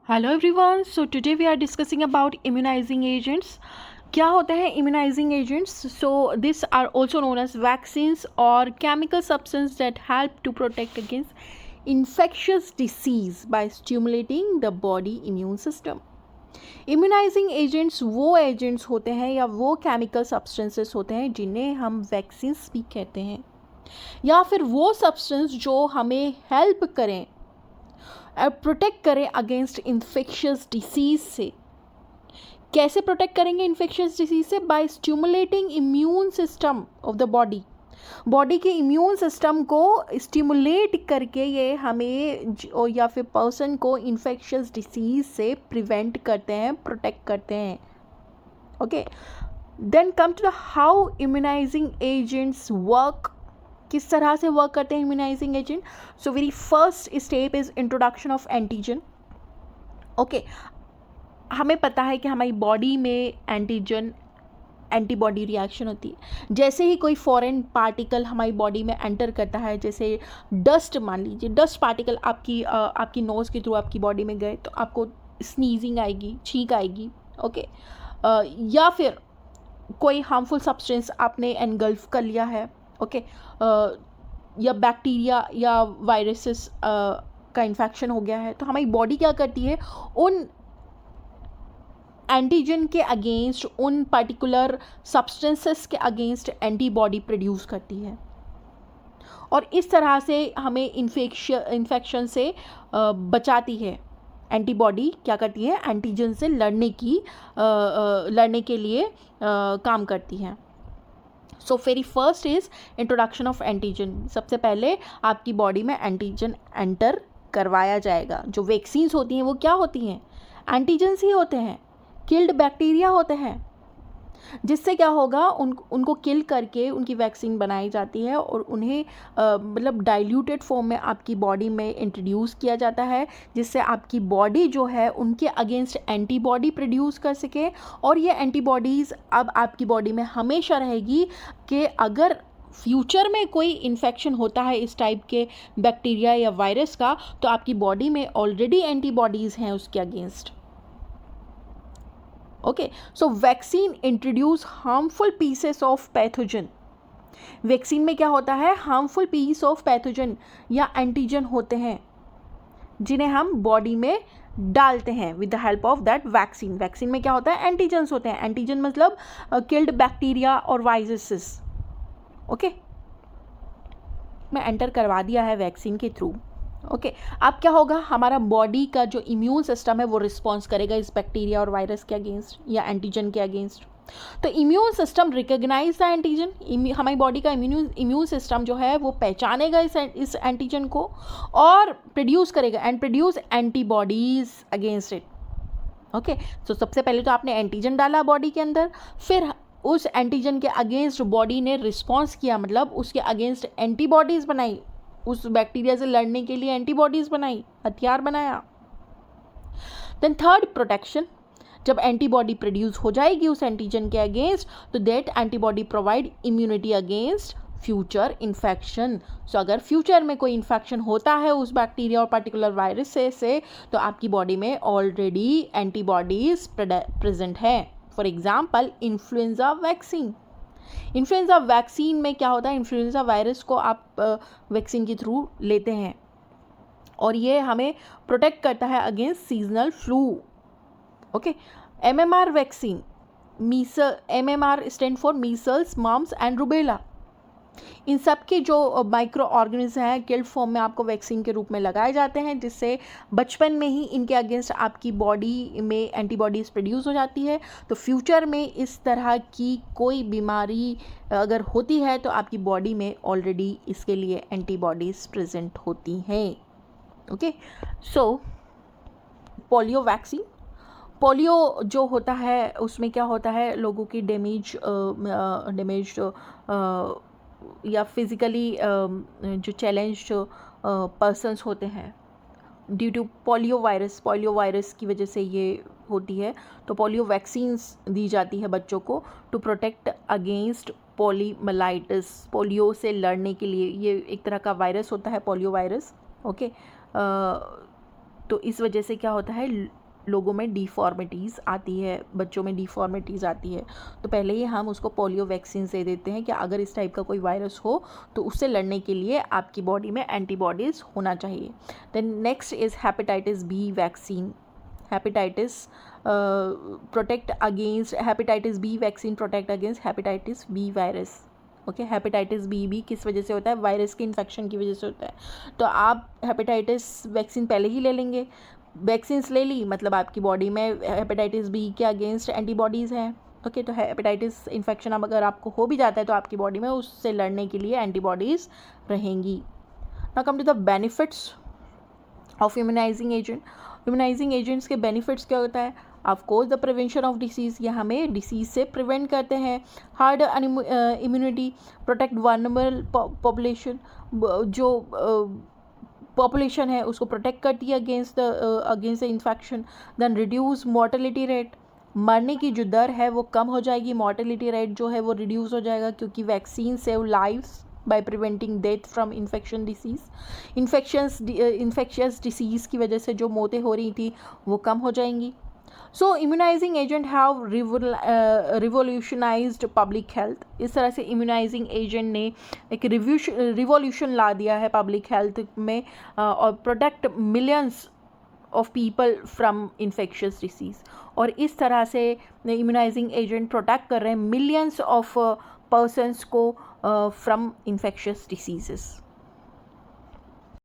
Hello everyone, so today we are discussing about immunizing agents. क्या होते हैं immunizing agents? So this are also known as vaccines और chemical substance that help to protect against infectious disease by stimulating the body immune system. Immunizing agents वो agents होते हैं या वो chemical substances होते हैं जिन्हें हम वैक्सीन्स भी कहते हैं, या फिर वो सब्सटेंस जो हमें हेल्प करें प्रोटेक्ट करें अगेंस्ट इन्फेक्शियस डिसीज से। कैसे प्रोटेक्ट करेंगे इन्फेक्शियस डिसीज से? By stimulating immune system of the body के इम्यून सिस्टम को स्टिमुलेट करके ये हमें या फिर पर्सन को इन्फेक्शियस डिसीज से प्रिवेंट करते हैं, प्रोटेक्ट करते हैं। Okay, then come to the how immunizing agents work. किस तरह से वर्क करते हैं immunizing agent? So very first step is introduction of antigen. Okay, हमें पता है कि हमारी बॉडी में एंटीजन एंटीबॉडी रिएक्शन होती है। जैसे ही कोई फॉरेन पार्टिकल हमारी बॉडी में एंटर करता है, जैसे डस्ट, मान लीजिए डस्ट पार्टिकल आपकी नोज़ के थ्रू आपकी बॉडी में गए तो आपको स्नीजिंग आएगी, छींक आएगी। ओके, या फिर कोई हार्मफुल सब्सटेंस आपने एनगल्फ कर लिया है, ओके, या बैक्टीरिया या वायरसेस का इन्फेक्शन हो गया है, तो हमारी बॉडी क्या करती है, उन एंटीजन के अगेंस्ट, उन पर्टिकुलर सब्सटेंसेस के अगेंस्ट एंटीबॉडी प्रोड्यूस करती है और इस तरह से हमें इन्फेक्शन से बचाती है। एंटीबॉडी क्या करती है? एंटीजन से लड़ने के लिए काम करती है। सो very first is introduction of antigen. सबसे पहले आपकी बॉडी में एंटीजन एंटर करवाया जाएगा। जो वैक्सीन्स होती हैं वो क्या होती हैं? एंटीजन्स ही होते हैं, किल्ड बैक्टीरिया होते हैं, जिससे क्या होगा, उनको किल करके उनकी वैक्सीन बनाई जाती है और उन्हें मतलब डाइल्यूटेड फॉर्म में आपकी बॉडी में इंट्रोड्यूस किया जाता है, जिससे आपकी बॉडी जो है उनके अगेंस्ट एंटीबॉडी प्रोड्यूस कर सके। और ये एंटीबॉडीज़ अब आपकी बॉडी में हमेशा रहेगी कि अगर फ्यूचर में कोई इन्फेक्शन होता है इस टाइप के बैक्टीरिया या वायरस का, तो आपकी बॉडी में ऑलरेडी एंटीबॉडीज़ हैं उसके against. Okay, so vaccine introduce harmful pieces of pathogen. Vaccine में क्या होता है? हार्मफुल पीस ऑफ पैथोजन या एंटीजन होते हैं जिन्हें हम बॉडी में डालते हैं with the help of that vaccine. Vaccine में क्या होता है? एंटीजन्स होते हैं। एंटीजन मतलब किल्ड बैक्टीरिया और वायरसेस। ओके, मैं एंटर करवा दिया है वैक्सीन के थ्रू। ओके, अब क्या होगा, हमारा बॉडी का जो इम्यून सिस्टम है वो रिस्पॉन्स करेगा इस बैक्टीरिया और वायरस के अगेंस्ट या एंटीजन के अगेंस्ट। तो immune system recognize the antigen. हमारी बॉडी का इम्यून सिस्टम जो है वो पहचानेगा इस एंटीजन को और प्रोड्यूस करेगा and produce antibodies against it. Okay, तो सबसे पहले तो आपने एंटीजन डाला बॉडी के अंदर, फिर उस एंटीजन के अगेंस्ट बॉडी ने रिस्पॉन्स किया, मतलब उसके अगेंस्ट एंटीबॉडीज़ बनाई, उस बैक्टीरिया से लड़ने के लिए एंटीबॉडीज़ बनाई, हथियार बनाया। Then third, protection. जब एंटीबॉडी प्रोड्यूस हो जाएगी उस एंटीजन के अगेंस्ट, तो that antibody provide immunity against future infection. So अगर फ्यूचर में कोई इन्फेक्शन होता है उस बैक्टीरिया और पर्टिकुलर वायरस से तो आपकी बॉडी में ऑलरेडी एंटीबॉडीज प्रेजेंट है। For example, influenza vaccine. Influenza vaccine में क्या होता है? इन्फ्लुएंजा वायरस को आप वैक्सीन के थ्रू लेते हैं और ये हमें प्रोटेक्ट करता है against seasonal flu. Okay, MMR vaccine, MMR stand for measles, mumps and rubella. इन सब के जो माइक्रो ऑर्गेनिज्म हैं किल्ड फॉर्म में आपको वैक्सीन के रूप में लगाए जाते हैं, जिससे बचपन में ही इनके अगेंस्ट आपकी बॉडी में एंटीबॉडीज़ प्रोड्यूस हो जाती है। तो फ्यूचर में इस तरह की कोई बीमारी अगर होती है तो आपकी बॉडी में ऑलरेडी इसके लिए एंटीबॉडीज़ प्रेजेंट होती हैं। ओके, सो पोलियो वैक्सीन। पोलियो जो होता है उसमें क्या होता है, लोगों की डैमेज या फिज़िकली जो चैलेंज पर्सन्स होते हैं ड्यू टू पोलियो वायरस की वजह से ये होती है। तो पोलियो वैक्सीन्स दी जाती है बच्चों को टू प्रोटेक्ट अगेंस्ट पोलीमेलाइटिस, पोलियो से लड़ने के लिए। ये एक तरह का वायरस होता है, पोलियो वायरस। ओके, तो इस वजह से क्या होता है, लोगों में डिफॉर्मिटीज़ आती है, बच्चों में डिफॉर्मिटीज़ आती है। तो पहले ही हम उसको पोलियो वैक्सीन दे देते हैं कि अगर इस टाइप का कोई वायरस हो तो उससे लड़ने के लिए आपकी बॉडी में एंटीबॉडीज़ होना चाहिए। Then next is hepatitis B vaccine. Hepatitis protect against hepatitis B vaccine protect against hepatitis B virus. Okay, hepatitis B भी किस वजह से होता है, वायरस के इन्फेक्शन की वजह से होता है। तो आप हेपेटाइटिस वैक्सीन पहले ही ले लेंगे, वैक्सीन्स ले ली मतलब आपकी बॉडी में हेपेटाइटिस बी के अगेंस्ट एंटीबॉडीज़ हैं। ओके, तो हेपेटाइटिस इन्फेक्शन अब अगर आपको हो भी जाता है तो आपकी बॉडी में उससे लड़ने के लिए एंटीबॉडीज़ रहेंगी। Now come to the benefits of immunizing agent. Immunizing agents के बेनिफिट्स क्या होता है, of course the prevention of disease, ये हमें डिसीज़ से प्रिवेंट करते हैं। Herd immunity, protect vulnerable population, जो पॉपुलेशन है उसको प्रोटेक्ट करती है against the infection. Then reduce mortality rate, मरने की जो दर है वो कम हो जाएगी, मॉर्टेलिटी रेट जो है वो रिड्यूस हो जाएगा, क्योंकि vaccine save lives by preventing death from infection disease. Infectious disease की वजह से जो मौतें हो रही थी वो कम हो जाएंगी। So immunizing agent have revolutionized public health. इस तरह से इम्यूनाइजिंग एजेंट ने एक रिवॉल्यूशन ला दिया है पब्लिक हेल्थ में, और protect millions of people from infectious disease. और इस तरह से इम्यूनाइजिंग एजेंट प्रोटेक्ट कर रहे हैं मिलियंस ऑफ पर्सनस को फ्रॉम इन्फेक्शियस डिसीजेस।